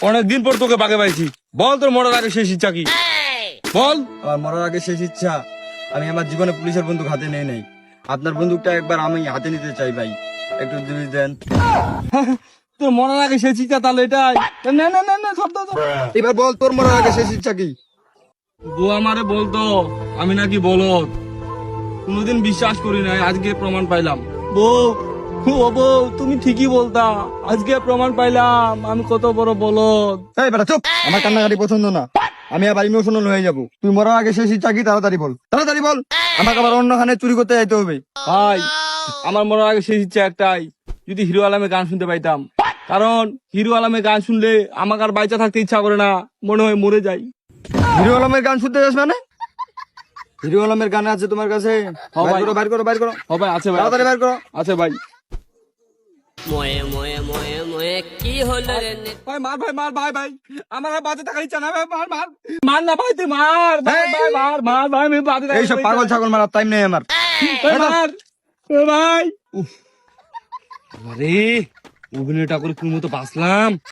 অনেকদিন পর তোকে বাগে পাইছি। বল তোর মরার আগে শেষ ইচ্ছা কি? বল। আমার মরার আগে শেষ ইচ্ছা, আমি আমার জীবনে পুলিশের বন্দুক হাতে নেই নাই। আপনার বন্দুকটা একবার আমি হাতে নিতে চাই ভাই, একটু যদি দেন। তোর মরার আগে শেষ ইচ্ছা তাহলে এটাই? না না না না, সব দাও, দাও। এবার বল তোর মরার আগে শেষ ইচ্ছা কি? বউ আমারে বলতো আমি নাকি বলদ। কোনোদিন বিশ্বাস করি নাই, আজকে প্রমাণ পাইলাম। বউ, ও বউ, তুমি ঠিকই বলতা, আজকে প্রমাণ পাইলাম আমি কত বড় বলদ। এই বেটা চুপ, আমার কান্নাকাটি পছন্দ না, আমি আবার ইমোশনাল হয়ে যাব। তুই মরার আগে শেষ ইচ্ছা কি? তাড়াতাড়ি বল, তাড়াতাড়ি বল, আমাকে আবার অন্যখানে চুরি করতে যাইতে হবে। ভাই, আমার মরার আগে শেষ ইচ্ছা একটাই, যদি হিরো আলমে গান শুনতে পাইতাম। কারণ হিরো আলমে গান শুনলে আমাকে আর বাইচা থাকতে ইচ্ছা করে না, মনে হয় মরে যাই। হিরো আলমের গান শুনতে যাস মানে? হিরো আলমের গান আছে তোমার কাছে? হ্যাঁ বাইর ভাই। করো, বাইর করো, বাইর করো, ও ভাই, আছে ভাই, তাড়াতাড়ি বাইর করো। আছে ভাই। ময়ে ময়ে ময়ে ময়ে কি হলো রে ভাই মার, ভাই মার, ভাই ভাই, আমার আর বাজে থাকার ইচ্ছা না ভাই, মার মার মার না ভাই, তুই মার ভাই, ভাই মার মার ভাই, আমি বাজে থাকার এইসব ইচ্ছা পাগল নাই। ছাগল মারার টাইম নেই আমার। ভাই মার, এ ভাই। আরে অভিনয়টা করে কোন মতো বাঁচলাম।